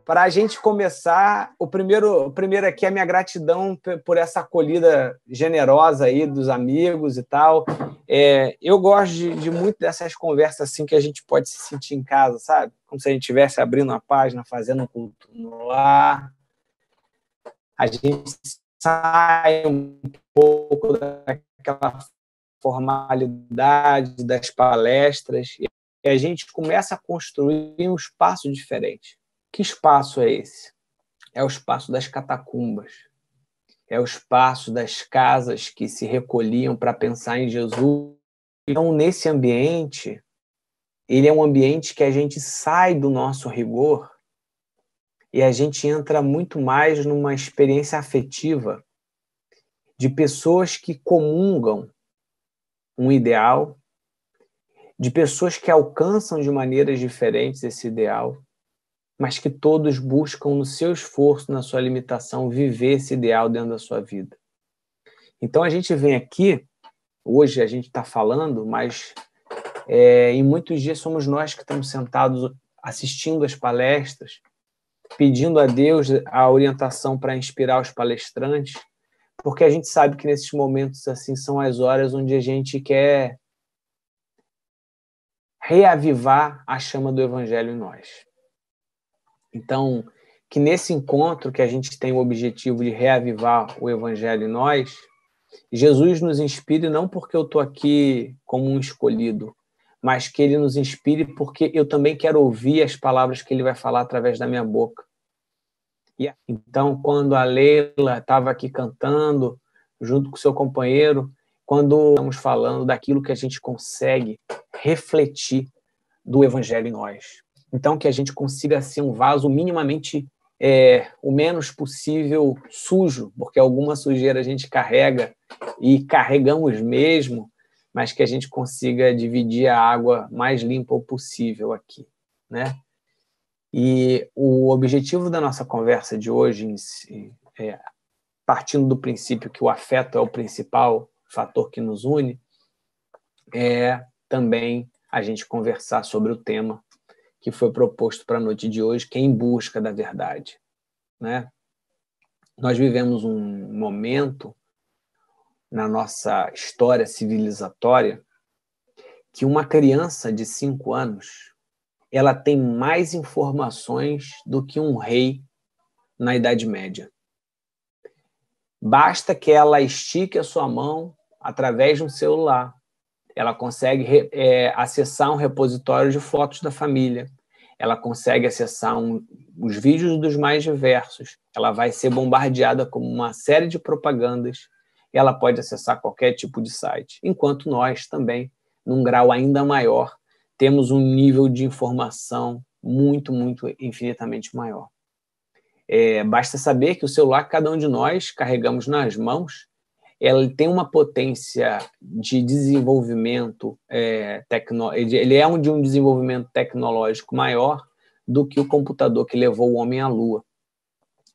para a gente começar, o primeiro aqui é a minha gratidão por essa acolhida generosa aí dos amigos e tal. Eu gosto de muito dessas conversas assim que a gente pode se sentir em casa, sabe? Como se a gente estivesse abrindo uma página, fazendo um culto no lar. A gente sai um pouco daquela formalidade das palestras e a gente começa a construir um espaço diferente. Que espaço é esse? É o espaço das catacumbas. É o espaço das casas que se recolhiam para pensar em Jesus. Então, nesse ambiente, ele é um ambiente que a gente sai do nosso rigor e a gente entra muito mais numa experiência afetiva de pessoas que comungam um ideal, de pessoas que alcançam de maneiras diferentes esse ideal, mas que todos buscam no seu esforço, na sua limitação, viver esse ideal dentro da sua vida. Então a gente vem aqui, hoje a gente está falando, mas em muitos dias somos nós que estamos sentados assistindo as palestras, pedindo a Deus a orientação para inspirar os palestrantes, porque a gente sabe que nesses momentos assim são as horas onde a gente quer reavivar a chama do Evangelho em nós. Então, que nesse encontro que a gente tem o objetivo de reavivar o Evangelho em nós, Jesus nos inspire não porque eu estou aqui como um escolhido, mas que ele nos inspire porque eu também quero ouvir as palavras que ele vai falar através da minha boca. E então, quando a Leila estava aqui cantando, junto com o seu companheiro, quando estamos falando daquilo que a gente consegue refletir do Evangelho em nós. Então, que a gente consiga ser um vaso minimamente o menos possível sujo, porque alguma sujeira a gente carrega e carregamos mesmo, mas que a gente consiga dividir a água mais limpa possível aqui, né? E o objetivo da nossa conversa de hoje, partindo do princípio que o afeto é o principal fator que nos une, é também a gente conversar sobre o tema que foi proposto para a noite de hoje, que é em busca da verdade, né? Nós vivemos um momento na nossa história civilizatória que uma criança de 5 anos ela tem mais informações do que um rei na Idade Média. Basta que ela estique a sua mão através de um celular. Ela consegue acessar um repositório de fotos da família. Ela consegue acessar os vídeos dos mais diversos. Ela vai ser bombardeada com uma série de propagandas. Ela pode acessar qualquer tipo de site. Enquanto nós também, num grau ainda maior, temos um nível de informação muito, muito, infinitamente maior. Basta saber que o celular que cada um de nós carregamos nas mãos, ele tem uma potência de desenvolvimento ele é de um desenvolvimento tecnológico maior do que o computador que levou o homem à Lua.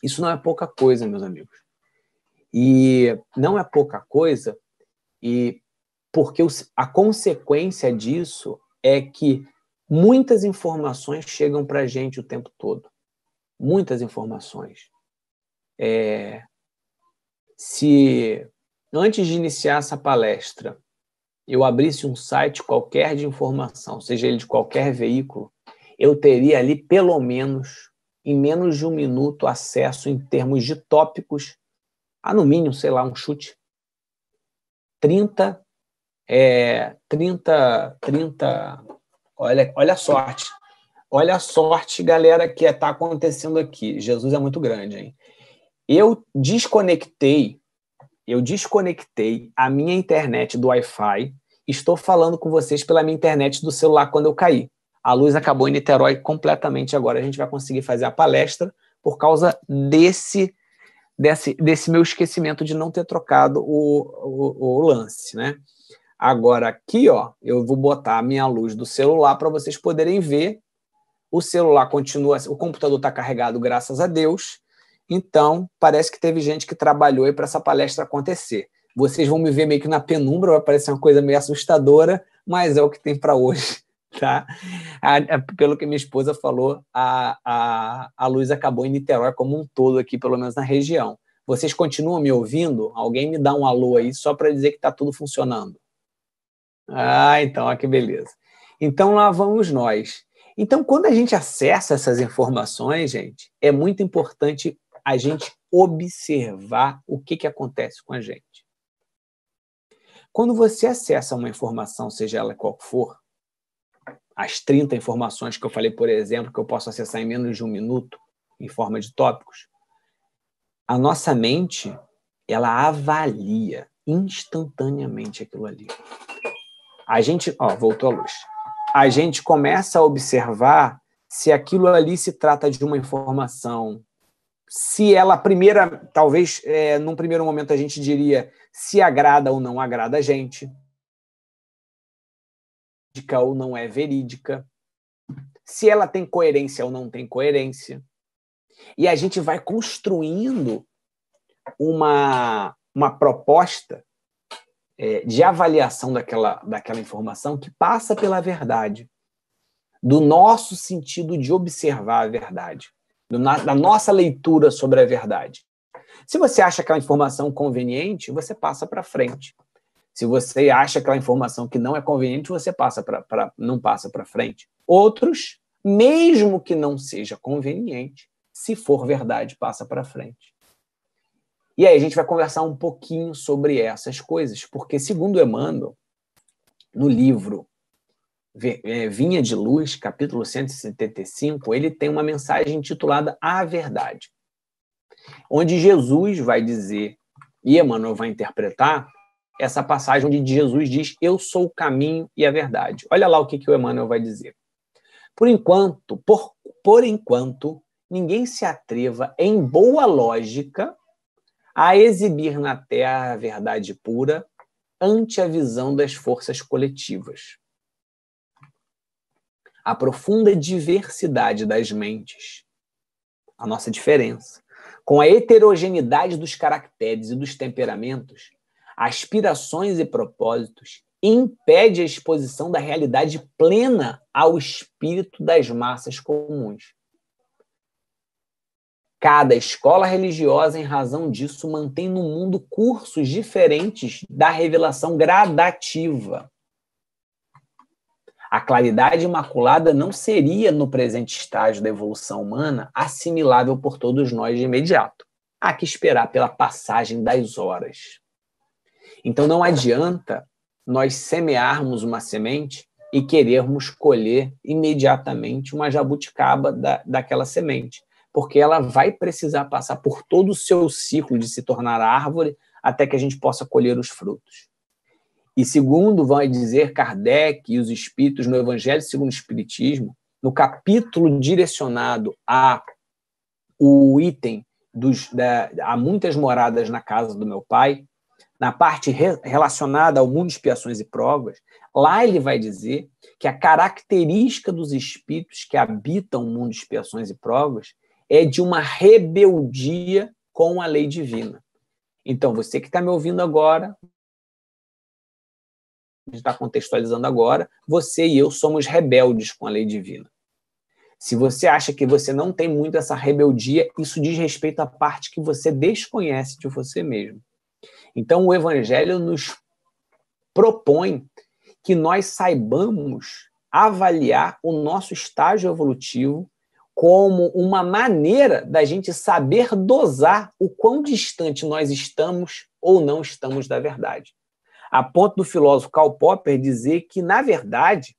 Isso não é pouca coisa, meus amigos. E não é pouca coisa porque a consequência disso é que muitas informações chegam para a gente o tempo todo. Muitas informações. Se antes de iniciar essa palestra eu abrisse um site qualquer de informação, seja ele de qualquer veículo, eu teria ali, pelo menos, em menos de 1 minuto, acesso em termos de tópicos, no mínimo, sei lá, um chute, 30, olha a sorte. Olha a sorte, galera, que está acontecendo aqui. Jesus é muito grande, hein? Eu desconectei a minha internet do Wi-Fi. Estou falando com vocês pela minha internet do celular quando eu caí. A luz acabou em Niterói completamente agora. A gente vai conseguir fazer a palestra por causa desse meu esquecimento de não ter trocado o lance, né? Agora, aqui, eu vou botar a minha luz do celular para vocês poderem ver. O celular continua, o computador está carregado, graças a Deus. Então, parece que teve gente que trabalhou aí para essa palestra acontecer. Vocês vão me ver meio que na penumbra, vai parecer uma coisa meio assustadora, mas é o que tem para hoje, tá? Pelo que minha esposa falou, a luz acabou em Niterói como um todo aqui, pelo menos na região. Vocês continuam me ouvindo? Alguém me dá um alô aí só para dizer que está tudo funcionando. Ah, então, ó, que beleza. Então, lá vamos nós. Então, quando a gente acessa essas informações, gente, é muito importante a gente observar o que acontece com a gente. Quando você acessa uma informação, seja ela qual for, as 30 informações que eu falei, por exemplo, que eu posso acessar em menos de um minuto, em forma de tópicos, a nossa mente, ela avalia instantaneamente aquilo ali. A gente, voltou a luz. A gente começa a observar se aquilo ali se trata de uma informação, se ela talvez, num primeiro momento a gente diria se agrada ou não agrada a gente, verídica ou não é verídica, se ela tem coerência ou não tem coerência. E a gente vai construindo uma proposta de avaliação daquela informação que passa pela verdade, do nosso sentido de observar a verdade, da nossa leitura sobre a verdade. Se você acha aquela informação conveniente, você passa para frente. Se você acha aquela informação que não é conveniente, você não passa para frente. Outros, mesmo que não seja conveniente, se for verdade, passa para frente. E aí a gente vai conversar um pouquinho sobre essas coisas, porque, segundo Emmanuel, no livro Vinha de Luz, capítulo 175, ele tem uma mensagem intitulada A Verdade, onde Jesus vai dizer, e Emmanuel vai interpretar, essa passagem onde Jesus diz: eu sou o caminho e a verdade. Olha lá o que o Emmanuel vai dizer. Por enquanto, ninguém se atreva, em boa lógica, a exibir na Terra a verdade pura ante a visão das forças coletivas. A profunda diversidade das mentes, a nossa diferença, com a heterogeneidade dos caracteres e dos temperamentos, aspirações e propósitos, impede a exposição da realidade plena ao espírito das massas comuns. Cada escola religiosa, em razão disso, mantém no mundo cursos diferentes da revelação gradativa. A claridade imaculada não seria, no presente estágio da evolução humana, assimilável por todos nós de imediato. Há que esperar pela passagem das horas. Então, não adianta nós semearmos uma semente e querermos colher imediatamente uma jabuticaba daquela semente, porque ela vai precisar passar por todo o seu ciclo de se tornar árvore até que a gente possa colher os frutos. E segundo vai dizer Kardec e os espíritos no Evangelho segundo o Espiritismo, no capítulo direcionado o item há muitas moradas na casa do meu pai, na parte relacionada ao mundo de expiações e provas, lá ele vai dizer que a característica dos espíritos que habitam o mundo de expiações e provas é de uma rebeldia com a lei divina. Então, você que está me ouvindo agora, a gente está contextualizando agora, você e eu somos rebeldes com a lei divina. Se você acha que você não tem muito essa rebeldia, isso diz respeito à parte que você desconhece de você mesmo. Então, o Evangelho nos propõe que nós saibamos avaliar o nosso estágio evolutivo como uma maneira da gente saber dosar o quão distante nós estamos ou não estamos da verdade. A ponto do filósofo Karl Popper dizer que, na verdade,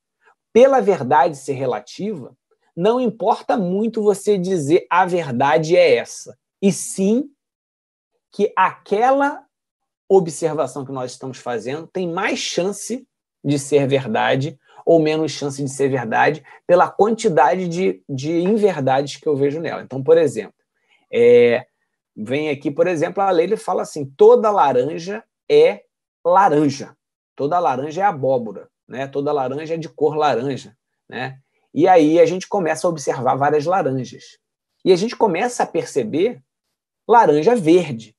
pela verdade ser relativa, não importa muito você dizer a verdade é essa, e sim que aquela observação que nós estamos fazendo tem mais chance de ser verdade ou menos chance de ser verdade pela quantidade de inverdades que eu vejo nela. Então, por exemplo, vem aqui, por exemplo, a Leila fala assim, toda laranja é laranja, toda laranja é abóbora, né? Toda laranja é de cor laranja, né? E aí a gente começa a observar várias laranjas. E a gente começa a perceber laranja verde.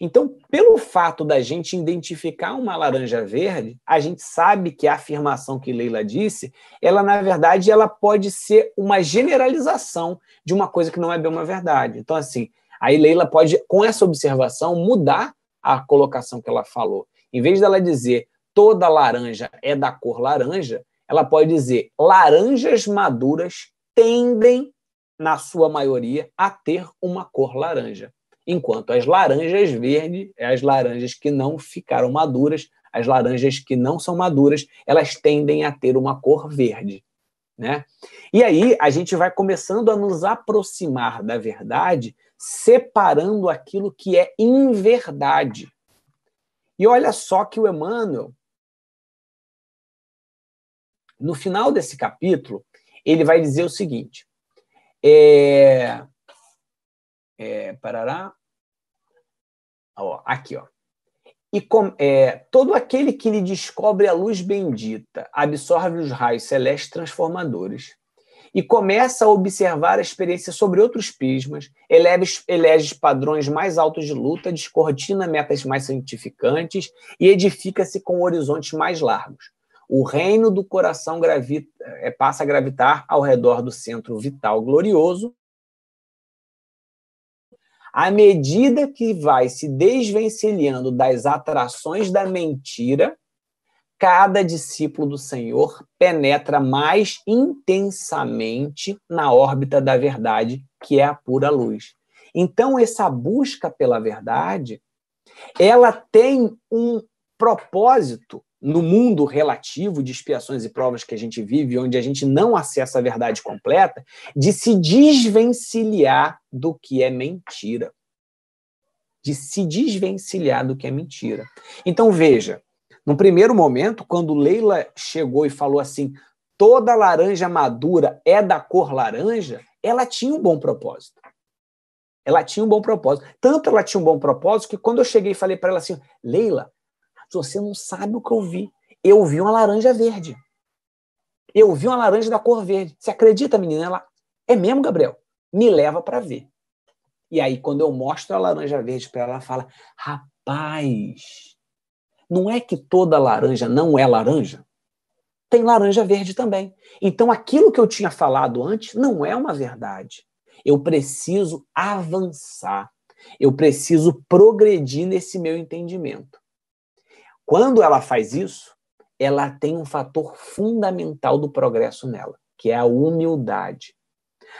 Então, pelo fato da gente identificar uma laranja verde, a gente sabe que a afirmação que Leila disse, ela, na verdade, ela pode ser uma generalização de uma coisa que não é bem uma verdade. Então, assim, aí Leila pode, com essa observação, mudar a colocação que ela falou. Em vez dela dizer toda laranja é da cor laranja, ela pode dizer laranjas maduras tendem, na sua maioria, a ter uma cor laranja. Enquanto as laranjas verdes, as laranjas que não ficaram maduras, as laranjas que não são maduras, elas tendem a ter uma cor verde, né? E aí a gente vai começando a nos aproximar da verdade, separando aquilo que é inverdade. E olha só que o Emmanuel, no final desse capítulo, ele vai dizer o seguinte, parará. Ó, aqui, ó. Todo aquele que lhe descobre a luz bendita absorve os raios celestes transformadores e começa a observar a experiência sobre outros prismas, elege padrões mais altos de luta, descortina metas mais santificantes e edifica-se com horizontes mais largos. O reino do coração passa a gravitar ao redor do centro vital glorioso. À medida que vai se desvencilhando das atrações da mentira, cada discípulo do Senhor penetra mais intensamente na órbita da verdade, que é a pura luz. Então, essa busca pela verdade, ela tem um propósito no mundo relativo de expiações e provas que a gente vive, onde a gente não acessa a verdade completa, de se desvencilhar do que é mentira. De se desvencilhar do que é mentira. Então, veja, no primeiro momento, quando Leila chegou e falou assim, toda laranja madura é da cor laranja, ela tinha um bom propósito. Ela tinha um bom propósito. Tanto ela tinha um bom propósito que quando eu cheguei e falei para ela assim, Leila, você não sabe o que eu vi. Eu vi uma laranja verde. Eu vi uma laranja da cor verde. Você acredita, menina? Ela, é mesmo, Gabriel? Me leva para ver. E aí, quando eu mostro a laranja verde para ela, ela fala, rapaz, não é que toda laranja não é laranja? Tem laranja verde também. Então, aquilo que eu tinha falado antes não é uma verdade. Eu preciso avançar. Eu preciso progredir nesse meu entendimento. Quando ela faz isso, ela tem um fator fundamental do progresso nela, que é a humildade.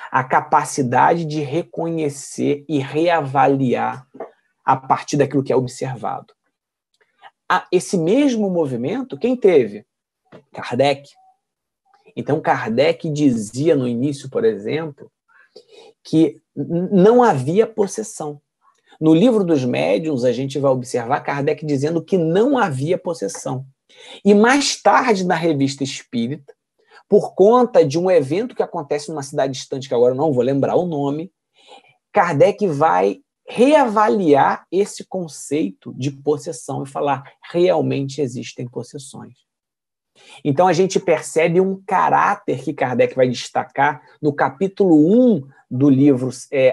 A capacidade de reconhecer e reavaliar a partir daquilo que é observado. Esse mesmo movimento, quem teve? Kardec. Então, Kardec dizia no início, por exemplo, que não havia possessão. No livro dos médiuns, a gente vai observar Kardec dizendo que não havia possessão. E mais tarde, na Revista Espírita, por conta de um evento que acontece numa cidade distante, que agora eu não vou lembrar o nome, Kardec vai reavaliar esse conceito de possessão e falar, realmente existem possessões. Então a gente percebe um caráter que Kardec vai destacar no capítulo 1 do livro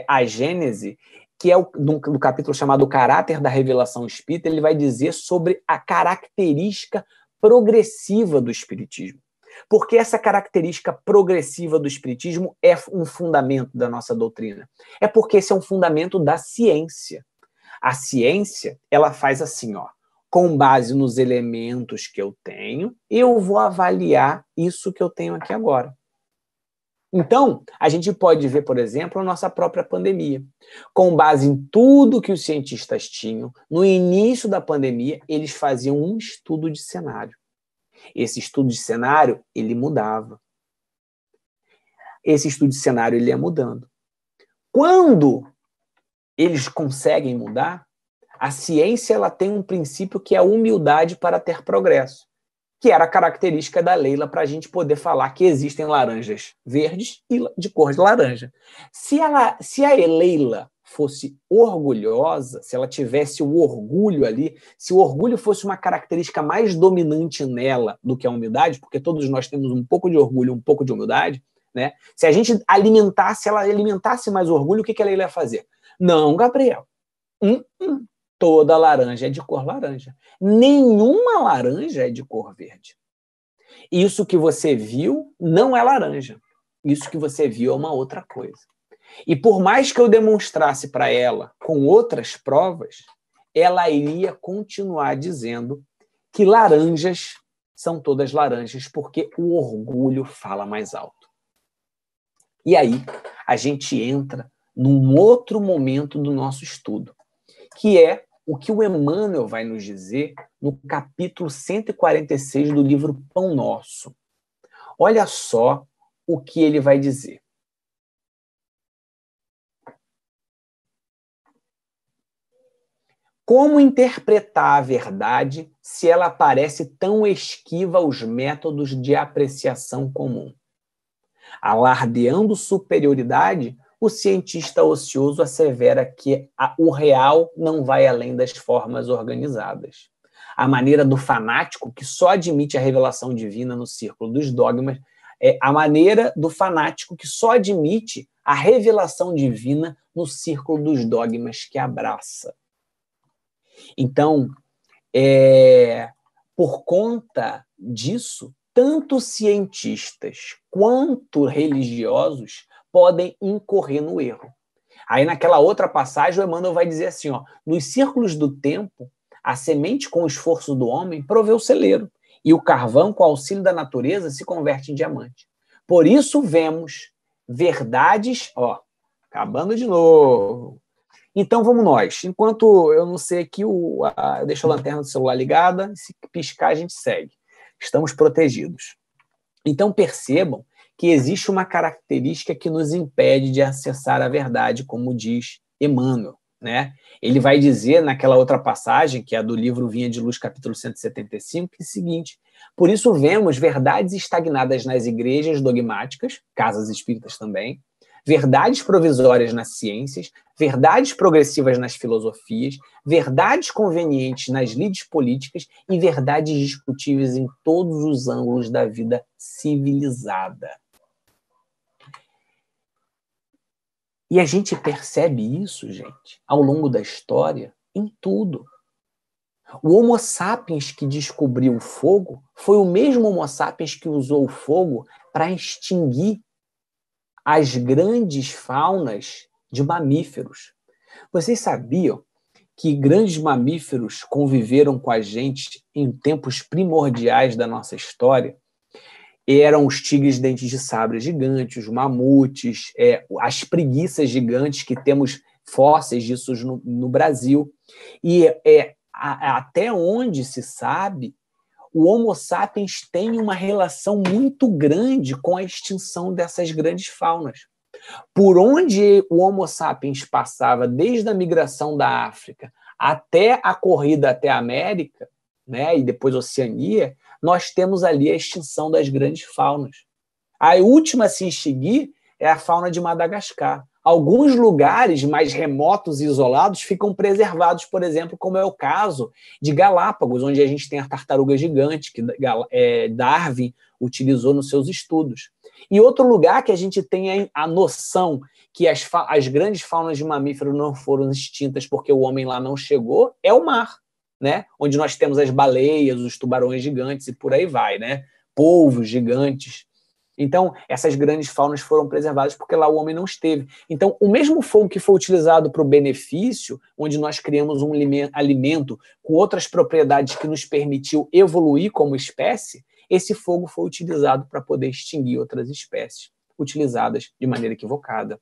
A Gênese, que é no capítulo chamado Caráter da Revelação Espírita, ele vai dizer sobre a característica progressiva do Espiritismo. Porque essa característica progressiva do Espiritismo é um fundamento da nossa doutrina. É porque esse é um fundamento da ciência. A ciência, ela faz assim, ó, com base nos elementos que eu tenho, eu vou avaliar isso que eu tenho aqui agora. Então, a gente pode ver, por exemplo, a nossa própria pandemia. Com base em tudo que os cientistas tinham, no início da pandemia, eles faziam um estudo de cenário. Esse estudo de cenário, ele mudava. Esse estudo de cenário, ele ia mudando. Quando eles conseguem mudar, a ciência ela tem um princípio que é a humildade para ter progresso, que era a característica da Leila para a gente poder falar que existem laranjas verdes e de cor de laranja. Se a Leila fosse orgulhosa, se ela tivesse o orgulho ali, se o orgulho fosse uma característica mais dominante nela do que a humildade, porque todos nós temos um pouco de orgulho, um pouco de humildade, né? Se a gente ela alimentasse mais orgulho, o que a Leila ia fazer? Não, Gabriel. toda laranja é de cor laranja. Nenhuma laranja é de cor verde. Isso que você viu não é laranja. Isso que você viu é uma outra coisa. E por mais que eu demonstrasse para ela com outras provas, ela iria continuar dizendo que laranjas são todas laranjas, porque o orgulho fala mais alto. E aí a gente entra num outro momento do nosso estudo, que é o que o Emmanuel vai nos dizer no capítulo 146 do livro Pão Nosso. Olha só o que ele vai dizer. Como interpretar a verdade se ela parece tão esquiva aos métodos de apreciação comum? Alardeando superioridade, o cientista ocioso assevera que o real não vai além das formas organizadas. A maneira do fanático, que só admite a revelação divina no círculo dos dogmas, é a maneira do fanático que só admite a revelação divina no círculo dos dogmas que abraça. Então, por conta disso, tanto cientistas quanto religiosos podem incorrer no erro. Aí, naquela outra passagem, o Emmanuel vai dizer assim, ó, nos círculos do tempo, a semente com o esforço do homem provê o celeiro, e o carvão, com o auxílio da natureza, se converte em diamante. Por isso vemos verdades, ó, acabando de novo. Então, vamos nós. Enquanto eu não sei aqui, eu deixo a lanterna do celular ligada, se piscar, a gente segue. Estamos protegidos. Então, percebam que existe uma característica que nos impede de acessar a verdade, como diz Emmanuel, né? Ele vai dizer, naquela outra passagem, que é a do livro Vinha de Luz, capítulo 175, que é o seguinte: por isso vemos verdades estagnadas nas igrejas dogmáticas, casas espíritas também, verdades provisórias nas ciências, verdades progressivas nas filosofias, verdades convenientes nas lides políticas e verdades discutíveis em todos os ângulos da vida civilizada. E a gente percebe isso, gente, ao longo da história, em tudo. O Homo sapiens que descobriu o fogo foi o mesmo Homo sapiens que usou o fogo para extinguir as grandes faunas de mamíferos. Vocês sabiam que grandes mamíferos conviveram com a gente em tempos primordiais da nossa história? Eram os tigres dentes de sabre gigantes, os mamutes, as preguiças gigantes, que temos fósseis disso no Brasil. E até onde se sabe, o Homo sapiens tem uma relação muito grande com a extinção dessas grandes faunas. Por onde o Homo sapiens passava, desde a migração da África até a corrida até a América, né, e depois Oceania, nós temos ali a extinção das grandes faunas. A última a se extinguir é a fauna de Madagascar. Alguns lugares mais remotos e isolados ficam preservados, por exemplo, como é o caso de Galápagos, onde a gente tem a tartaruga gigante, que Darwin utilizou nos seus estudos. E outro lugar que a gente tem a noção que as grandes faunas de mamíferos não foram extintas porque o homem lá não chegou é o mar, né? Onde nós temos as baleias, os tubarões gigantes e por aí vai, né? Polvos gigantes. Então, essas grandes faunas foram preservadas porque lá o homem não esteve. Então, o mesmo fogo que foi utilizado para o benefício, onde nós criamos um alimento com outras propriedades que nos permitiu evoluir como espécie, esse fogo foi utilizado para poder extinguir outras espécies utilizadas de maneira equivocada,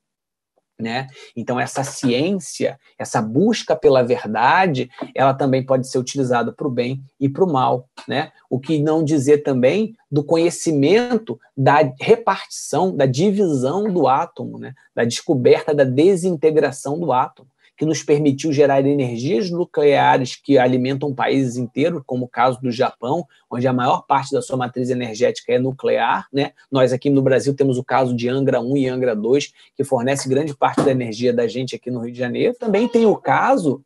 né? Então, essa ciência, essa busca pela verdade, ela também pode ser utilizada para o bem e para o mal, né? O que não dizer também do conhecimento da repartição, da divisão do átomo, né? Da descoberta da desintegração do átomo, que nos permitiu gerar energias nucleares que alimentam países inteiros, como o caso do Japão, onde a maior parte da sua matriz energética é nuclear, né? Nós aqui no Brasil temos o caso de Angra 1 e Angra 2, que fornece grande parte da energia da gente aqui no Rio de Janeiro. Também tem o caso,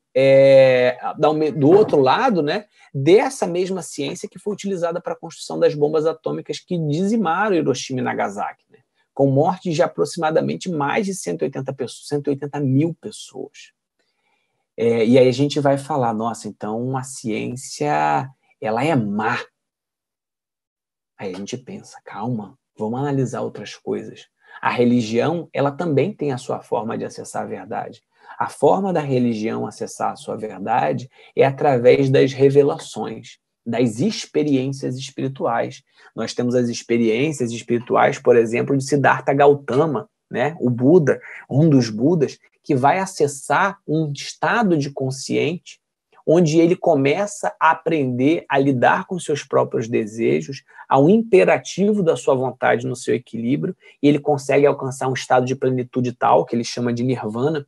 do outro lado, né, dessa mesma ciência que foi utilizada para a construção das bombas atômicas que dizimaram Hiroshima e Nagasaki, né, com mortes de aproximadamente mais de 180 mil pessoas. E aí a gente vai falar, nossa, então a ciência, ela é má. Aí a gente pensa, calma, vamos analisar outras coisas. A religião, ela também tem a sua forma de acessar a verdade. A forma da religião acessar a sua verdade é através das revelações, das experiências espirituais. Nós temos as experiências espirituais, por exemplo, de Siddhartha Gautama, né? O Buda, um dos Budas, que vai acessar um estado de consciente onde ele começa a aprender a lidar com seus próprios desejos, ao imperativo da sua vontade no seu equilíbrio, e ele consegue alcançar um estado de plenitude tal, que ele chama de nirvana,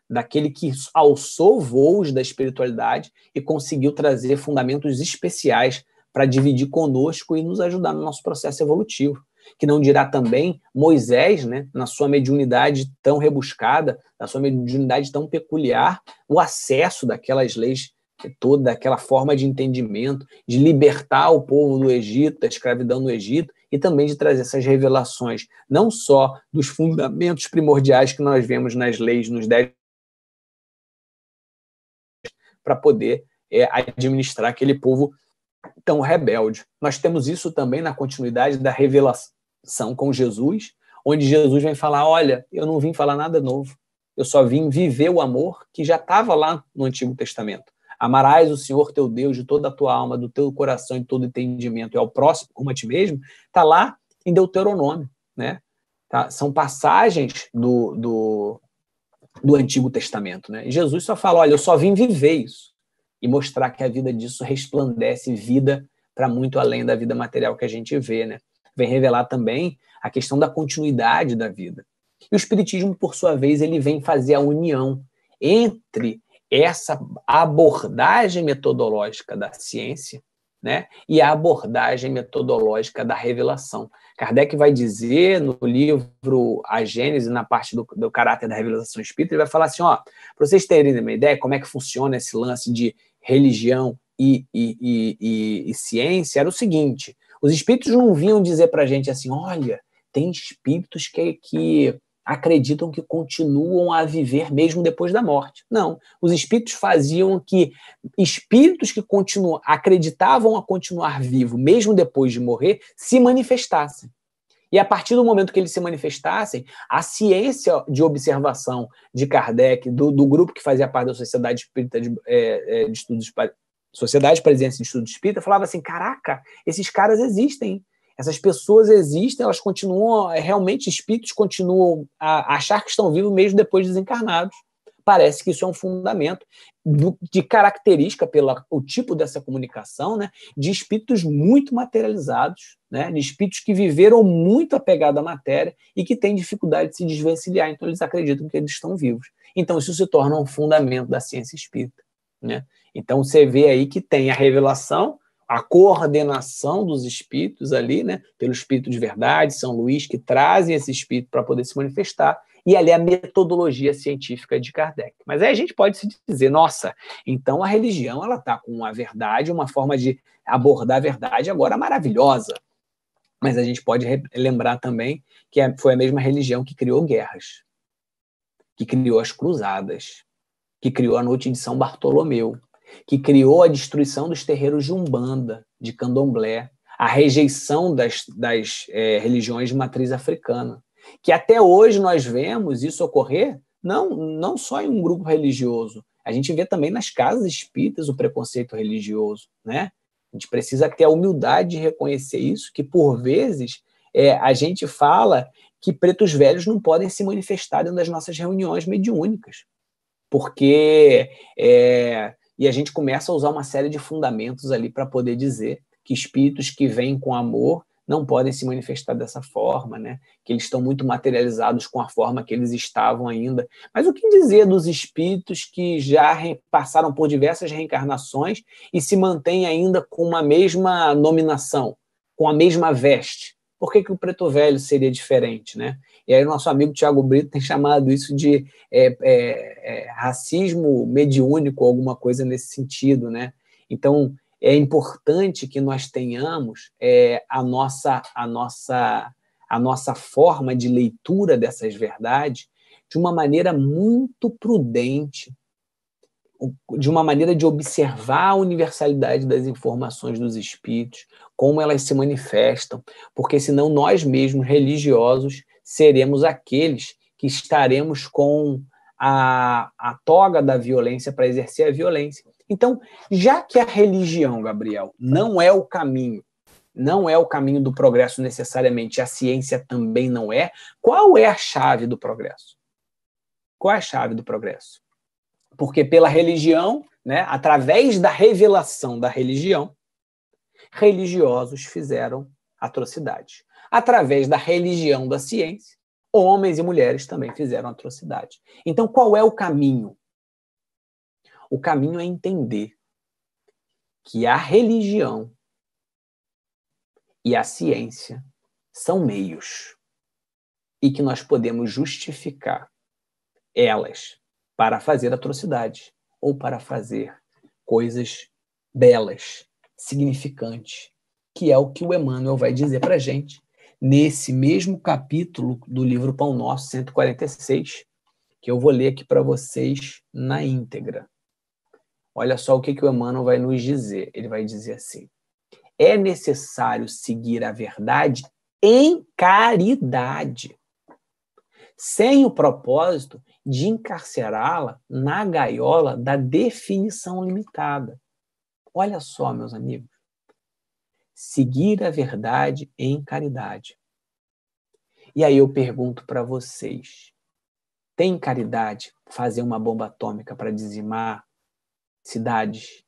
daquele que alçou voos da espiritualidade e conseguiu trazer fundamentos especiais para dividir conosco e nos ajudar no nosso processo evolutivo. Que não dirá também Moisés, né, na sua mediunidade tão rebuscada, na sua mediunidade tão peculiar, o acesso daquelas leis, toda aquela forma de entendimento, de libertar o povo do Egito, da escravidão no Egito, e também de trazer essas revelações, não só dos fundamentos primordiais que nós vemos nas leis, nos 10, para poder administrar aquele povo tão rebelde. Nós temos isso também na continuidade da revelação com Jesus, onde Jesus vem falar, olha, eu não vim falar nada novo, eu só vim viver o amor que já estava lá no Antigo Testamento. Amarás o Senhor teu Deus de toda a tua alma, do teu coração e de todo entendimento, e ao próximo como a ti mesmo, está lá em Deuteronômio, né? Tá? São passagens do Antigo Testamento, né? E Jesus só fala, olha, eu só vim viver isso e mostrar que a vida disso resplandece vida para muito além da vida material que a gente vê, né? Vem revelar também a questão da continuidade da vida. E o Espiritismo, por sua vez, ele vem fazer a união entre essa abordagem metodológica da ciência, né, e a abordagem metodológica da revelação. Kardec vai dizer no livro A Gênese, na parte do caráter da revelação espírita, ele vai falar assim, ó, para vocês terem uma ideia como é que funciona esse lance de religião e ciência, era o seguinte, os espíritos não vinham dizer para a gente assim, olha, tem espíritos que acreditam que continuam a viver mesmo depois da morte. Não, os espíritos faziam que espíritos que acreditavam a continuar vivo mesmo depois de morrer se manifestassem. E a partir do momento que eles se manifestassem, a ciência de observação de Kardec, do grupo que fazia parte da Sociedade Espírita de Estudos, Sociedade Parisiense de Estudos Espírita, falava assim, caraca, esses caras existem, essas pessoas existem, elas continuam, realmente espíritos continuam a achar que estão vivos mesmo depois de desencarnados. Parece que isso é um fundamento de característica pelo tipo dessa comunicação, né, de espíritos muito materializados, né, de espíritos que viveram muito apegados à matéria e que têm dificuldade de se desvencilhar, então eles acreditam que eles estão vivos. Então isso se torna um fundamento da ciência espírita, né? Então você vê aí que tem a revelação, a coordenação dos espíritos ali, né, pelo Espírito de Verdade, São Luís, que trazem esse espírito para poder se manifestar, e ali a metodologia científica de Kardec. Mas aí a gente pode se dizer, nossa, então a religião ela está com a verdade, uma forma de abordar a verdade agora maravilhosa. Mas a gente pode lembrar também que foi a mesma religião que criou guerras, que criou as cruzadas, que criou a noite de São Bartolomeu, que criou a destruição dos terreiros de Umbanda, de Candomblé, a rejeição das religiões de matriz africana, que até hoje nós vemos isso ocorrer não só em um grupo religioso, a gente vê também nas casas espíritas o preconceito religioso, né? A gente precisa ter a humildade de reconhecer isso, que por vezes a gente fala que pretos velhos não podem se manifestar dentro das nossas reuniões mediúnicas, porque e a gente começa a usar uma série de fundamentos ali para poder dizer que espíritos que vêm com amor não podem se manifestar dessa forma, né? Que eles estão muito materializados com a forma que eles estavam ainda. Mas o que dizer dos espíritos que já passaram por diversas reencarnações e se mantêm ainda com uma mesma nominação, com a mesma veste? Por que o preto velho seria diferente, né? E aí o nosso amigo Tiago Brito tem chamado isso de racismo mediúnico, alguma coisa nesse sentido, né? Então, é importante que nós tenhamos a nossa forma de leitura dessas verdades de uma maneira muito prudente, de uma maneira de observar a universalidade das informações dos espíritos, como elas se manifestam, porque senão nós mesmos, religiosos, seremos aqueles que estaremos com a toga da violência para exercer a violência. Então, já que a religião, Gabriel, não é o caminho, não é o caminho do progresso necessariamente, a ciência também não é, qual é a chave do progresso? Qual é a chave do progresso? Porque pela religião, né, através da revelação da religião, religiosos fizeram atrocidades. Através da religião da ciência, homens e mulheres também fizeram atrocidades. Então, qual é o caminho? O caminho é entender que a religião e a ciência são meios e que nós podemos justificar elas para fazer atrocidades ou para fazer coisas belas, significantes, que é o que o Emmanuel vai dizer para a gente nesse mesmo capítulo do livro Pão Nosso, 146, que eu vou ler aqui para vocês na íntegra. Olha só o que o Emmanuel vai nos dizer. Ele vai dizer assim: é necessário seguir a verdade em caridade, sem o propósito de encarcerá-la na gaiola da definição limitada. Olha só, meus amigos. Seguir a verdade em caridade. E aí eu pergunto para vocês, tem caridade fazer uma bomba atômica para dizimar cidades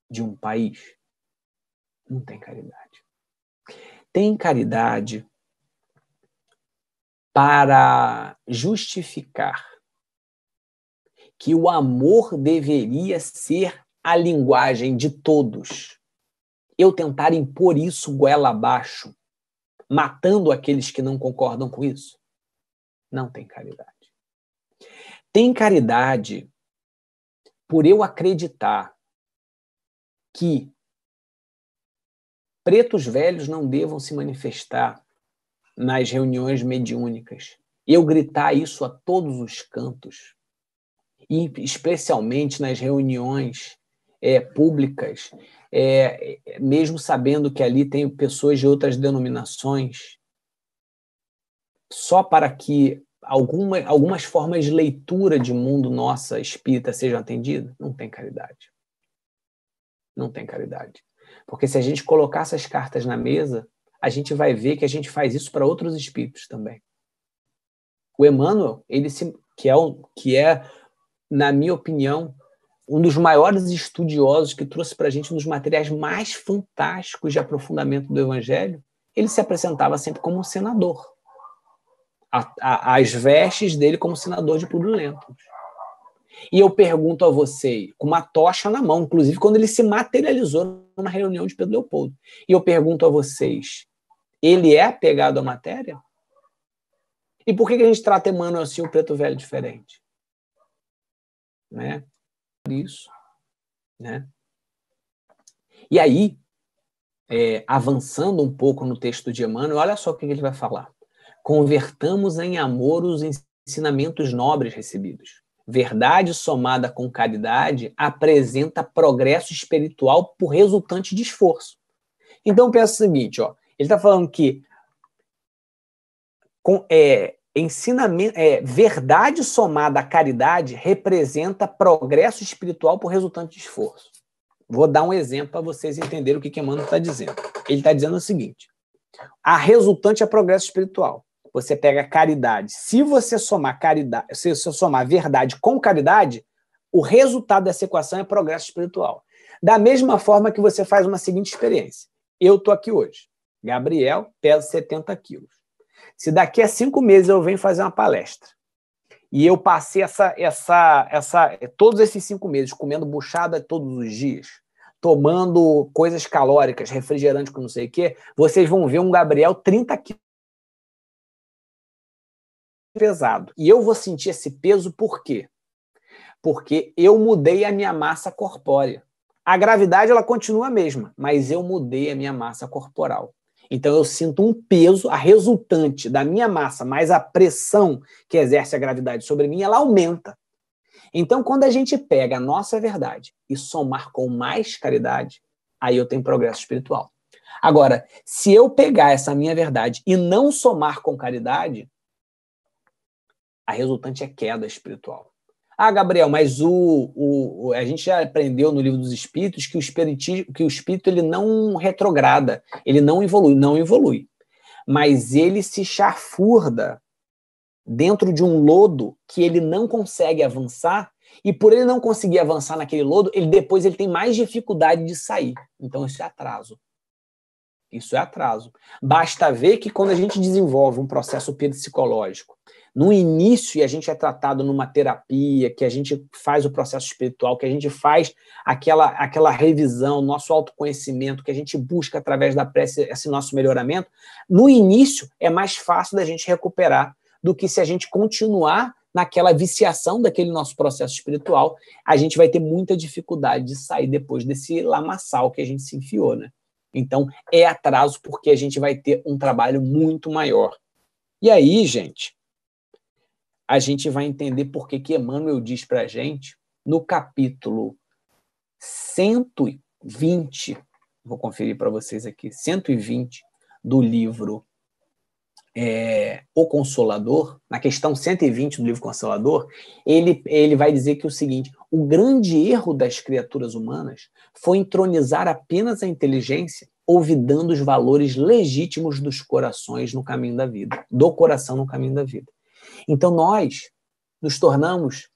de um país? Não tem caridade. Tem caridade para justificar que o amor deveria ser a linguagem de todos. Eu tentar impor isso goela abaixo, matando aqueles que não concordam com isso? Não tem caridade. Tem caridade por eu acreditar que pretos velhos não devam se manifestar nas reuniões mediúnicas. Eu gritar isso a todos os cantos, e especialmente nas reuniões públicas, mesmo sabendo que ali tem pessoas de outras denominações, só para que algumas formas de leitura de mundo nossa espírita sejam atendidas? Não tem caridade. Não tem caridade. Porque se a gente colocar essas cartas na mesa, a gente vai ver que a gente faz isso para outros espíritos também. O Emmanuel, que é, na minha opinião, um dos maiores estudiosos que trouxe para a gente um dos materiais mais fantásticos de aprofundamento do Evangelho, ele se apresentava sempre como um senador. As vestes dele como senador de Publio Lentulus. E eu pergunto a você, com uma tocha na mão, inclusive quando ele se materializou numa reunião de Pedro Leopoldo, e eu pergunto a vocês, ele é apegado à matéria? E por que a gente trata Emmanuel assim, o preto velho, diferente? Né? Por isso. Né? E aí, avançando um pouco no texto de Emmanuel, olha só o que ele vai falar. Convertamos em amor os ensinamentos nobres recebidos. Verdade somada com caridade apresenta progresso espiritual por resultante de esforço. Então, pensa o seguinte, ó, ele está falando que verdade somada à caridade representa progresso espiritual por resultante de esforço. Vou dar um exemplo para vocês entenderem o que Emmanuel está dizendo. Ele está dizendo o seguinte: a resultante é progresso espiritual. Você pega caridade. Se você somar caridade, se você somar verdade com caridade, o resultado dessa equação é progresso espiritual. Da mesma forma que você faz uma seguinte experiência. Eu estou aqui hoje. Gabriel pesa 70 quilos. Se daqui a 5 meses eu venho fazer uma palestra e eu passei todos esses 5 meses comendo buchada todos os dias, tomando coisas calóricas, refrigerante com não sei o quê, vocês vão ver um Gabriel 30 quilos pesado. E eu vou sentir esse peso por quê? Porque eu mudei a minha massa corpórea. A gravidade ela continua a mesma, mas eu mudei a minha massa corporal. Então eu sinto um peso, a resultante da minha massa, mais a pressão que exerce a gravidade sobre mim, ela aumenta. Então, quando a gente pega a nossa verdade e somar com mais caridade, aí eu tenho progresso espiritual. Agora, se eu pegar essa minha verdade e não somar com caridade, a resultante é queda espiritual. Ah, Gabriel, mas a gente já aprendeu no Livro dos Espíritos que o espírito ele não retrograda, ele não evolui. Mas ele se chafurda dentro de um lodo que ele não consegue avançar, e por ele não conseguir avançar naquele lodo, depois ele tem mais dificuldade de sair. Então isso é atraso. Isso é atraso. Basta ver que quando a gente desenvolve um processo psicológico, no início, e a gente é tratado numa terapia, que a gente faz o processo espiritual, que a gente faz aquela revisão, nosso autoconhecimento, que a gente busca através da prece esse nosso melhoramento, no início é mais fácil da gente recuperar do que se a gente continuar naquela viciação daquele nosso processo espiritual, a gente vai ter muita dificuldade de sair depois desse lamaçal que a gente se enfiou, né? Então, é atraso porque a gente vai ter um trabalho muito maior. E aí, gente, a gente vai entender por que Emmanuel diz para a gente, no capítulo 120, vou conferir para vocês aqui, 120 do livro O Consolador, na questão 120 do livro Consolador, ele vai dizer que o seguinte: o grande erro das criaturas humanas foi entronizar apenas a inteligência, olvidando os valores legítimos dos corações no caminho da vida, do coração no caminho da vida. Então nós nos tornamos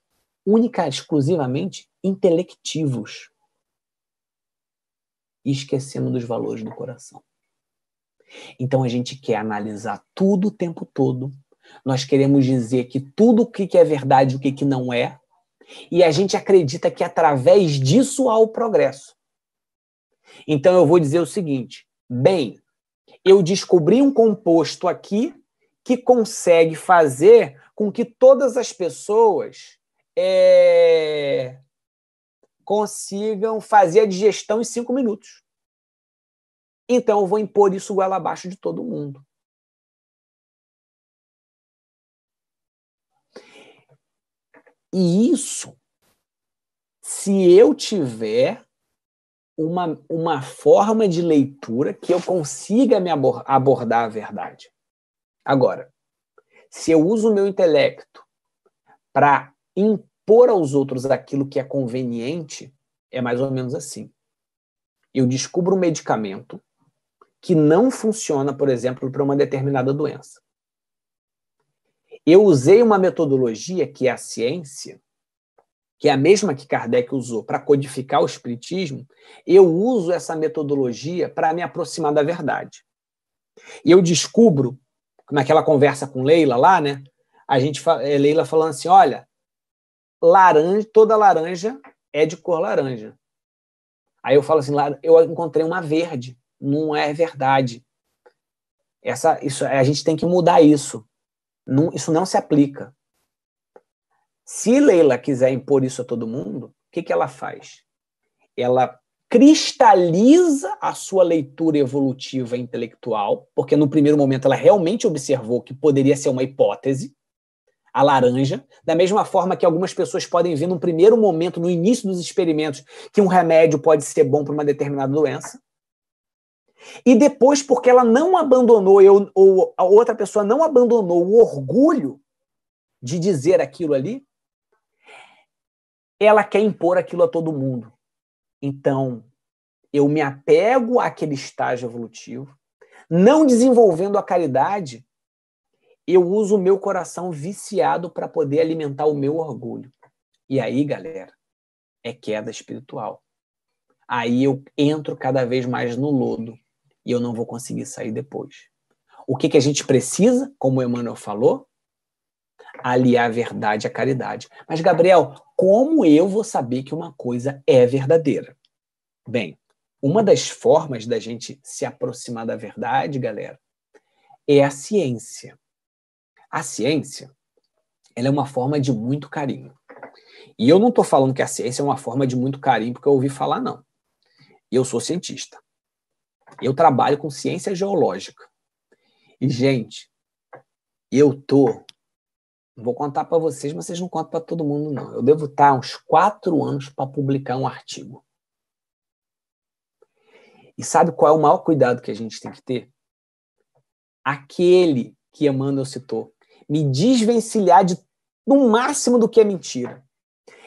única e exclusivamente intelectivos e esquecemos dos valores do coração. Então a gente quer analisar tudo o tempo todo, nós queremos dizer que tudo o que é verdade e o que não é, e a gente acredita que através disso há o progresso. Então eu vou dizer o seguinte: bem, eu descobri um composto aqui que consegue fazer com que todas as pessoas consigam fazer a digestão em 5 minutos. Então eu vou impor isso goela abaixo de todo mundo. E isso, se eu tiver uma forma de leitura que eu consiga me abordar a verdade. Agora, se eu uso o meu intelecto para impor aos outros aquilo que é conveniente, é mais ou menos assim. Eu descubro um medicamento que não funciona, por exemplo, para uma determinada doença. Eu usei uma metodologia, que é a ciência, que é a mesma que Kardec usou para codificar o espiritismo. Eu uso essa metodologia para me aproximar da verdade. E eu descubro, naquela conversa com Leila lá, né? Leila falando assim: olha, toda laranja é de cor laranja. Aí eu falo assim: eu encontrei uma verde. Não é verdade. A gente tem que mudar isso. Isso não se aplica. Se Leila quiser impor isso a todo mundo, o que ela faz? Ela cristaliza a sua leitura evolutiva e intelectual, porque no primeiro momento ela realmente observou que poderia ser uma hipótese, a laranja, da mesma forma que algumas pessoas podem ver no primeiro momento, no início dos experimentos, que um remédio pode ser bom para uma determinada doença. E depois, porque ela não abandonou, ou a outra pessoa não abandonou o orgulho de dizer aquilo ali, ela quer impor aquilo a todo mundo. Então, eu me apego àquele estágio evolutivo, não desenvolvendo a caridade, eu uso o meu coração viciado para poder alimentar o meu orgulho. E aí, galera, é queda espiritual. Aí eu entro cada vez mais no lodo e eu não vou conseguir sair depois. O que a gente precisa, como o Emmanuel falou? Aliar a verdade à caridade. Mas, Gabriel, como eu vou saber que uma coisa é verdadeira? Bem, uma das formas da gente se aproximar da verdade, galera, é a ciência. A ciência, ela é uma forma de muito carinho. E eu não estou falando que a ciência é uma forma de muito carinho porque eu ouvi falar, não. Eu sou cientista. Eu trabalho com ciência geológica. E, gente, eu estou Vou contar para vocês, mas vocês não contam para todo mundo, não. Eu devo estar uns 4 anos para publicar um artigo. E sabe qual é o maior cuidado que a gente tem que ter? Aquele que Emmanuel citou. Me desvencilhar no máximo do que é mentira.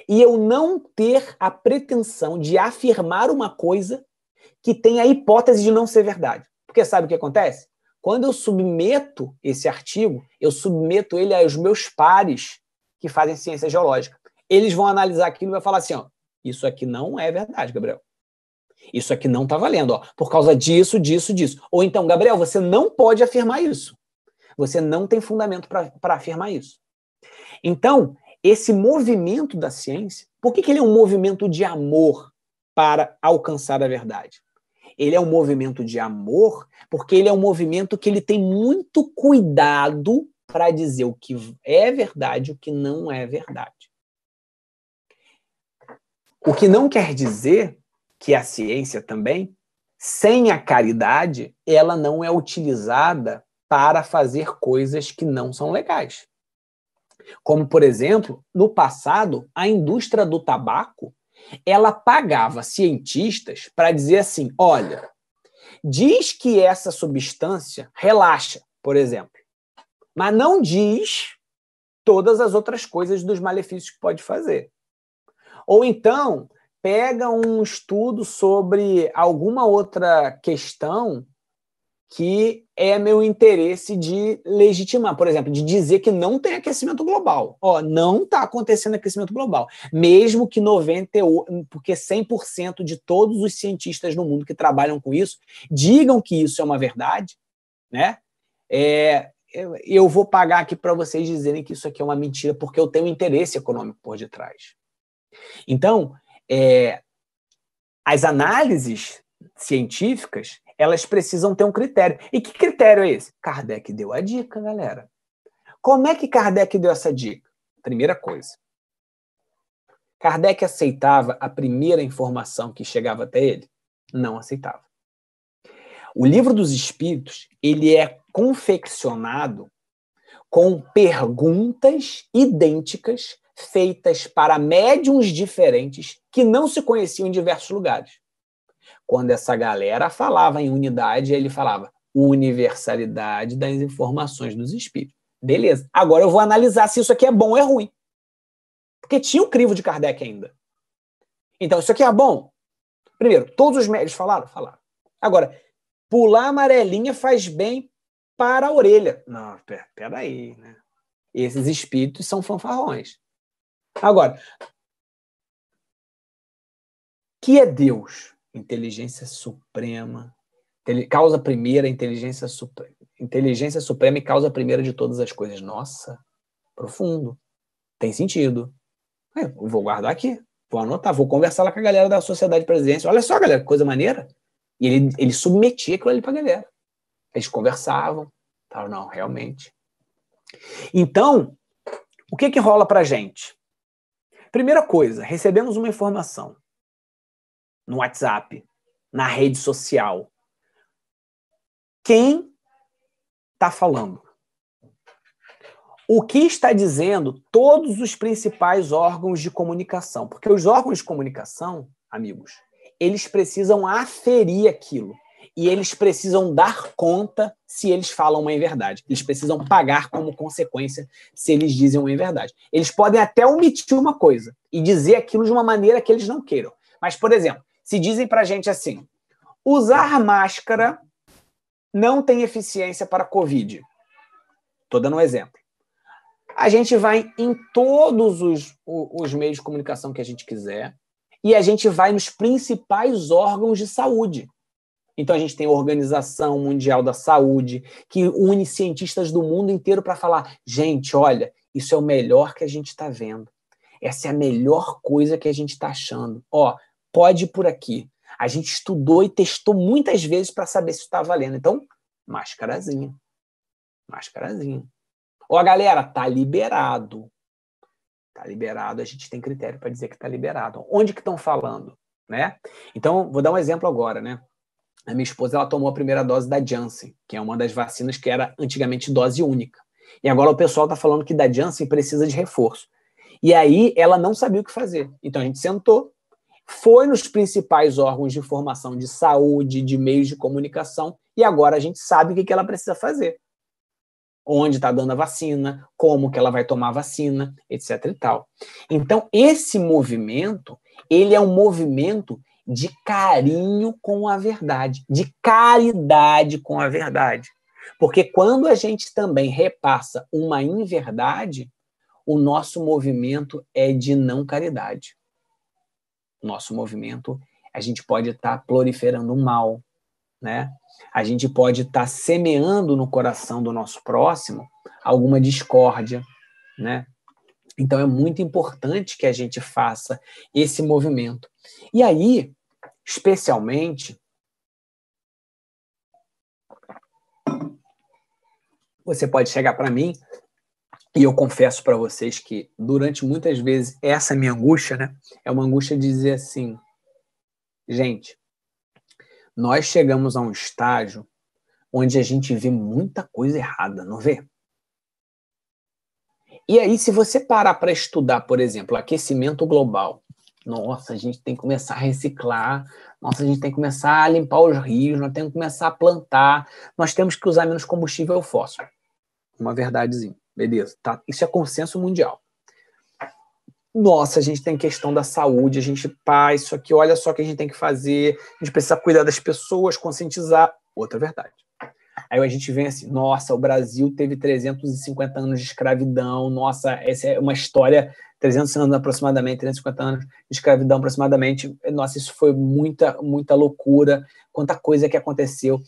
E eu não ter a pretensão de afirmar uma coisa que tem a hipótese de não ser verdade. Porque sabe o que acontece? Quando eu submeto esse artigo, eu submeto ele aos meus pares que fazem ciência geológica. Eles vão analisar aquilo e vão falar assim, ó, isso aqui não é verdade, Gabriel. Isso aqui não está valendo, ó, por causa disso, disso, disso. Ou então, Gabriel, você não pode afirmar isso. Você não tem fundamento para afirmar isso. Então, esse movimento da ciência, por que ele é um movimento de amor para alcançar a verdade? Ele é um movimento de amor porque ele é um movimento que ele tem muito cuidado para dizer o que é verdade e o que não é verdade. O que não quer dizer que a ciência também, sem a caridade, ela não é utilizada para fazer coisas que não são legais. Como, por exemplo, no passado, a indústria do tabaco, ela pagava cientistas para dizer assim, olha, diz que essa substância relaxa, por exemplo, mas não diz todas as outras coisas dos malefícios que pode fazer. Ou então, pega um estudo sobre alguma outra questão que é meu interesse de legitimar, por exemplo, de dizer que não tem aquecimento global. Ó, não está acontecendo aquecimento global. Mesmo que 98%, porque 100% de todos os cientistas no mundo que trabalham com isso digam que isso é uma verdade, né? Eu vou pagar aqui para vocês dizerem que isso aqui é uma mentira, porque eu tenho interesse econômico por detrás. Então, as análises científicas, elas precisam ter um critério. E que critério é esse? Kardec deu a dica, galera. Como é que Kardec deu essa dica? Primeira coisa. Kardec aceitava a primeira informação que chegava até ele? Não aceitava. O Livro dos Espíritos, ele é confeccionado com perguntas idênticas feitas para médiuns diferentes que não se conheciam em diversos lugares. Quando essa galera falava em unidade, ele falava universalidade das informações dos espíritos. Beleza. Agora eu vou analisar se isso aqui é bom ou é ruim. Porque tinha o crivo de Kardec ainda. Então, isso aqui é bom? Primeiro, todos os médios falaram? Falaram. Agora, pular amarelinha faz bem para a orelha. Não, peraí, né? Esses espíritos são fanfarrões. Agora, que é Deus? Inteligência suprema. Causa primeira, inteligência suprema. Inteligência suprema e causa primeira de todas as coisas. Nossa, profundo. Tem sentido. Eu vou guardar aqui. Vou anotar, vou conversar lá com a galera da Sociedade de Presidência. Olha só, galera, que coisa maneira. E ele submetia aquilo ali para a galera. Eles conversavam. Falaram, não, realmente. Então, o que rola para a gente? Primeira coisa, recebemos uma informação no WhatsApp, na rede social. Quem está falando? O que está dizendo todos os principais órgãos de comunicação? Porque os órgãos de comunicação, amigos, eles precisam aferir aquilo. E eles precisam dar conta se eles falam uma inverdade. Eles precisam pagar como consequência se eles dizem uma inverdade. Eles podem até omitir uma coisa e dizer aquilo de uma maneira que eles não queiram. Mas, por exemplo, se dizem pra gente assim, usar máscara não tem eficiência para a Covid. Estou dando um exemplo. A gente vai em todos os meios de comunicação que a gente quiser e a gente vai nos principais órgãos de saúde. Então, a gente tem a Organização Mundial da Saúde, que une cientistas do mundo inteiro para falar, gente, olha, isso é o melhor que a gente está vendo. Essa é a melhor coisa que a gente está achando. Ó, pode ir por aqui. A gente estudou e testou muitas vezes para saber se está valendo. Então, máscarazinha. Máscarazinha. Ó, galera, tá liberado. Tá liberado, a gente tem critério para dizer que tá liberado. Onde que estão falando, né? Então, vou dar um exemplo agora, né? A minha esposa, ela tomou a primeira dose da Janssen, que é uma das vacinas que era antigamente dose única. E agora o pessoal está falando que da Janssen precisa de reforço. E aí ela não sabia o que fazer. Então a gente sentou, foi nos principais órgãos de informação de saúde, de meios de comunicação, e agora a gente sabe o que ela precisa fazer. Onde está dando a vacina, como que ela vai tomar a vacina, etc. e tal. Então, esse movimento, ele é um movimento de carinho com a verdade, de caridade com a verdade. Porque quando a gente também repassa uma inverdade, o nosso movimento é de não caridade. Nosso movimento, a gente pode estar proliferando o mal, né? A gente pode estar semeando no coração do nosso próximo alguma discórdia, né? Então é muito importante que a gente faça esse movimento. E aí, especialmente, você pode chegar para mim, e eu confesso para vocês que durante muitas vezes essa minha angústia, né, é uma angústia de dizer assim, gente, nós chegamos a um estágio onde a gente vê muita coisa errada, não vê? E aí, se você parar para estudar, por exemplo, aquecimento global, nossa, a gente tem que começar a reciclar, nossa, a gente tem que começar a limpar os rios, nós temos que começar a plantar, nós temos que usar menos combustível fóssil. Uma verdadezinha, beleza, tá? Isso é consenso mundial. Nossa, a gente tem questão da saúde, a gente, pá, isso aqui, olha só o que a gente tem que fazer, a gente precisa cuidar das pessoas, conscientizar. Outra verdade. Aí a gente vem assim, nossa, o Brasil teve 350 anos de escravidão, nossa, essa é uma história, 300 anos aproximadamente, 350 anos de escravidão aproximadamente, nossa, isso foi muita, muita loucura, quanta coisa que aconteceu.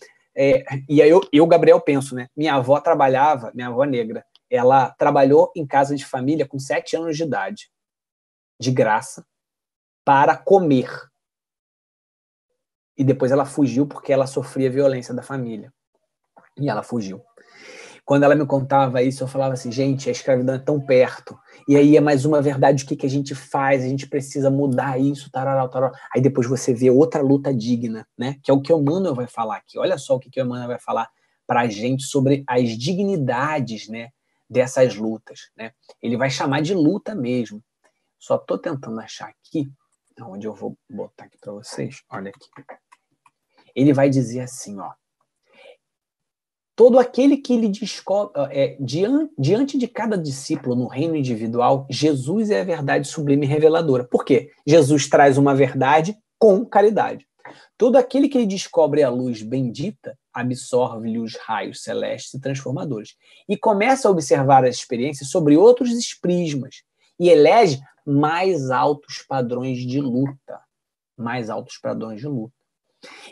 E aí eu, Gabriel, penso, né, minha avó trabalhava, minha avó negra, ela trabalhou em casa de família com 7 anos de idade, de graça, para comer. E depois ela fugiu porque ela sofria violência da família. E ela fugiu. Quando ela me contava isso, eu falava assim, gente, a escravidão é tão perto. E aí é mais uma verdade, o que a gente faz? A gente precisa mudar isso, tararau, tararau. Aí depois você vê outra luta digna, né? Que é o que o Emmanuel vai falar aqui. Olha só o que o Emmanuel vai falar para a gente sobre as dignidades, né, dessas lutas, né? Ele vai chamar de luta mesmo. Só estou tentando achar aqui, onde eu vou botar aqui para vocês. Olha aqui. Ele vai dizer assim, ó. Todo aquele que ele descobre, diante de cada discípulo no reino individual, Jesus é a verdade sublime e reveladora. Por quê? Jesus traz uma verdade com caridade. Todo aquele que ele descobre a luz bendita, absorve-lhe os raios celestes e transformadores. E começa a observar as experiências sobre outros prismas e elege mais altos padrões de luta. Mais altos padrões de luta.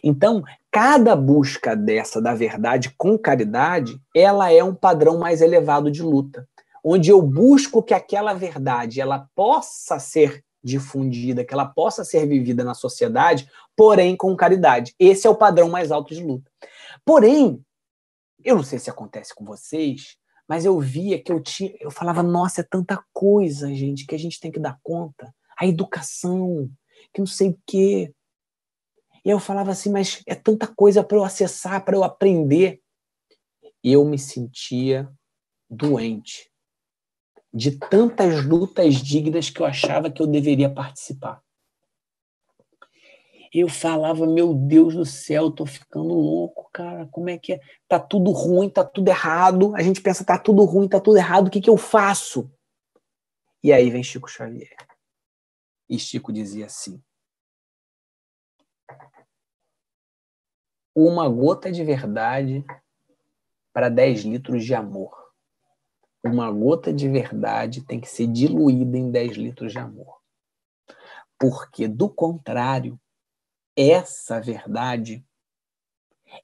Então, cada busca dessa da verdade com caridade, ela é um padrão mais elevado de luta, onde eu busco que aquela verdade ela possa ser difundida, que ela possa ser vivida na sociedade, porém com caridade. Esse é o padrão mais alto de luta. Porém, eu não sei se acontece com vocês, mas eu via que eu falava, nossa, é tanta coisa, gente, que a gente tem que dar conta. A educação, que não sei o quê. E eu falava assim, mas é tanta coisa para eu acessar, para eu aprender. Eu me sentia doente de tantas lutas dignas que eu achava que eu deveria participar. Eu falava, meu Deus do céu, eu tô ficando louco, cara, como é que é? Tá tudo ruim, tá tudo errado. A gente pensa, tá tudo ruim, tá tudo errado, o que eu faço? E aí vem Chico Xavier. E Chico dizia assim, uma gota de verdade para 10 litros de amor. Uma gota de verdade tem que ser diluída em 10 litros de amor. Porque, do contrário, essa verdade,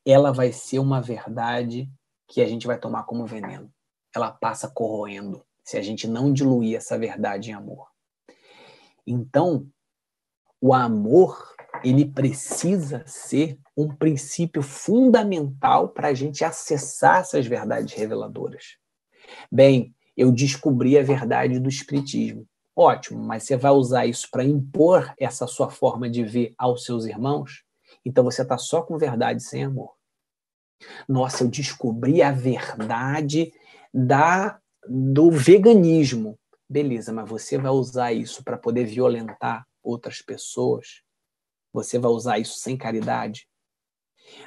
ela vai ser uma verdade que a gente vai tomar como veneno. Ela passa corroendo, se a gente não diluir essa verdade em amor. Então, o amor, ele precisa ser um princípio fundamental para a gente acessar essas verdades reveladoras. Bem, eu descobri a verdade do espiritismo. Ótimo, mas você vai usar isso para impor essa sua forma de ver aos seus irmãos? Então você está só com verdade sem amor. Nossa, eu descobri a verdade do veganismo. Beleza, mas você vai usar isso para poder violentar outras pessoas? Você vai usar isso sem caridade?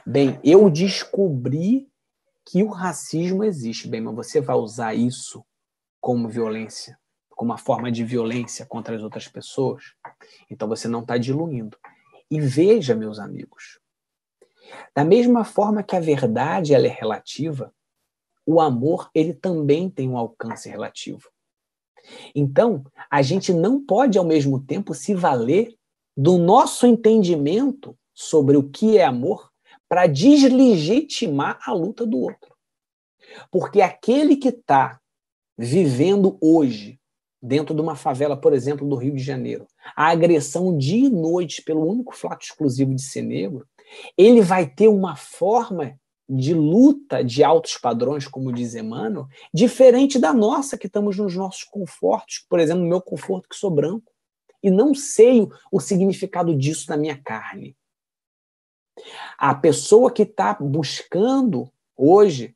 Bem, eu descobri que o racismo existe. Bem, mas você vai usar isso como violência, como uma forma de violência contra as outras pessoas? Então você não está diluindo. E veja, meus amigos, da mesma forma que a verdade ela é relativa, o amor ele também tem um alcance relativo. Então, a gente não pode, ao mesmo tempo, se valer do nosso entendimento sobre o que é amor para deslegitimar a luta do outro. Porque aquele que está vivendo hoje, dentro de uma favela, por exemplo, do Rio de Janeiro, a agressão dia e noite pelo único fato exclusivo de ser negro, ele vai ter uma forma de luta de altos padrões, como diz Emmanuel, diferente da nossa, que estamos nos nossos confortos, por exemplo, no meu conforto que sou branco, e não sei o significado disso na minha carne. A pessoa que está buscando hoje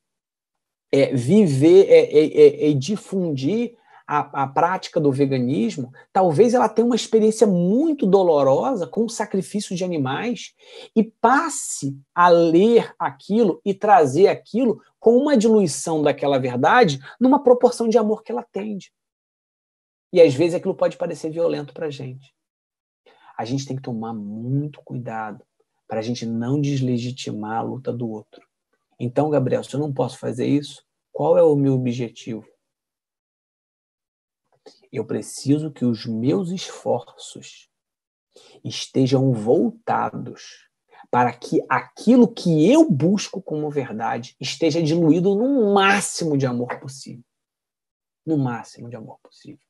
viver e difundir a prática do veganismo, talvez ela tenha uma experiência muito dolorosa com o sacrifício de animais e passe a ler aquilo e trazer aquilo com uma diluição daquela verdade numa proporção de amor que ela atende. E às vezes aquilo pode parecer violento para a gente. A gente tem que tomar muito cuidado para a gente não deslegitimar a luta do outro. Então, Gabriel, se eu não posso fazer isso, qual é o meu objetivo? Eu preciso que os meus esforços estejam voltados para que aquilo que eu busco como verdade esteja diluído no máximo de amor possível. No máximo de amor possível.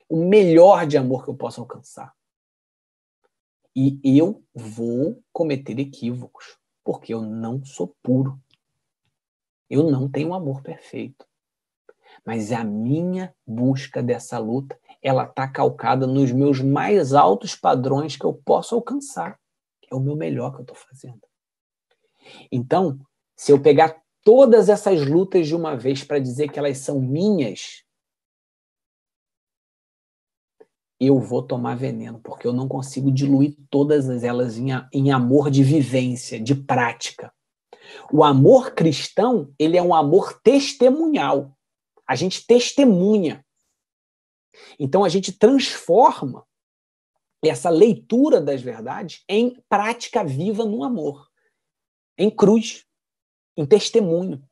O melhor de amor que eu possa alcançar. E eu vou cometer equívocos, porque eu não sou puro. Eu não tenho um amor perfeito. Mas a minha busca dessa luta, ela está calcada nos meus mais altos padrões que eu posso alcançar. É o meu melhor que eu estou fazendo. Então, se eu pegar todas essas lutas de uma vez para dizer que elas são minhas, eu vou tomar veneno, porque eu não consigo diluir todas elas em amor de vivência, de prática. O amor cristão, ele é um amor testemunhal. A gente testemunha. Então, a gente transforma essa leitura das verdades em prática viva no amor, em cruz, em testemunho.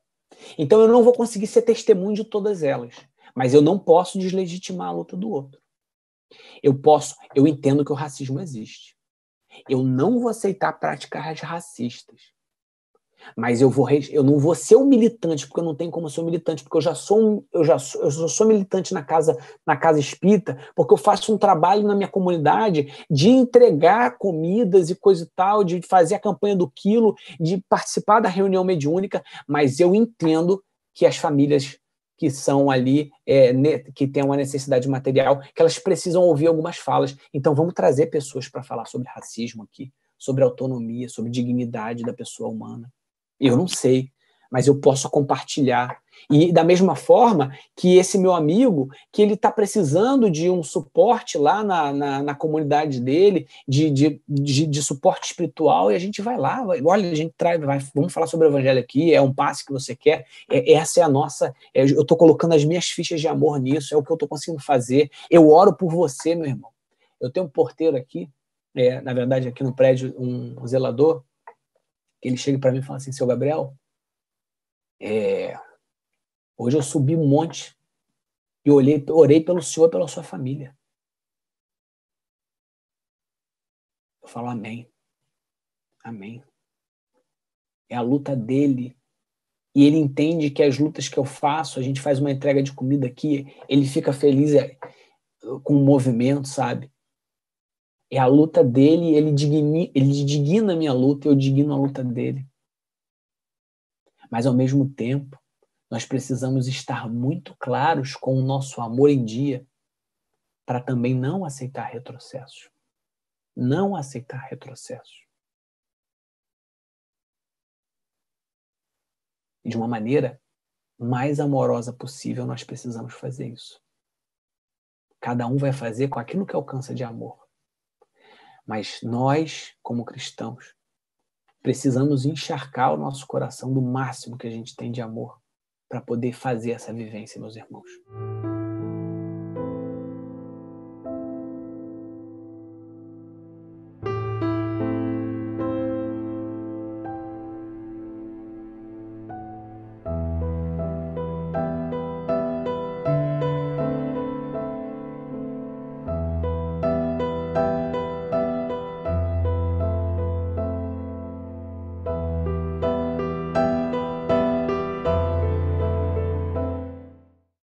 Então, eu não vou conseguir ser testemunho de todas elas, mas eu não posso deslegitimar a luta do outro. Eu entendo que o racismo existe. Eu não vou aceitar práticas racistas. Mas eu não vou ser um militante, porque eu não tenho como ser um militante, porque eu sou militante na casa espírita, porque eu faço um trabalho na minha comunidade de entregar comidas e coisa e tal, de fazer a campanha do quilo, de participar da reunião mediúnica, mas eu entendo que as famílias que são ali, que têm uma necessidade material, que elas precisam ouvir algumas falas. Então vamos trazer pessoas para falar sobre racismo aqui, sobre autonomia, sobre dignidade da pessoa humana. Eu não sei, mas eu posso compartilhar. E da mesma forma que esse meu amigo, que ele está precisando de um suporte lá na comunidade dele, de suporte espiritual, e a gente vai lá, olha, a gente vamos falar sobre o evangelho aqui, é um passe que você quer, essa é a nossa, eu estou colocando as minhas fichas de amor nisso, é o que eu estou conseguindo fazer, eu oro por você, meu irmão. Eu tenho um porteiro aqui, na verdade aqui no prédio, um zelador, ele chega para mim e fala assim, seu Gabriel, hoje eu subi um monte e orei pelo senhor e pela sua família. Eu falo amém. Amém. É a luta dele. E ele entende que as lutas que eu faço, a gente faz uma entrega de comida aqui, ele fica feliz com o movimento, sabe? É a luta dele, ele digna a minha luta e eu digno a luta dele. Mas, ao mesmo tempo, nós precisamos estar muito claros com o nosso amor em dia para também não aceitar retrocessos. Não aceitar retrocessos. De uma maneira mais amorosa possível, nós precisamos fazer isso. Cada um vai fazer com aquilo que alcança de amor. Mas nós, como cristãos, precisamos encharcar o nosso coração do máximo que a gente tem de amor para poder fazer essa vivência, meus irmãos.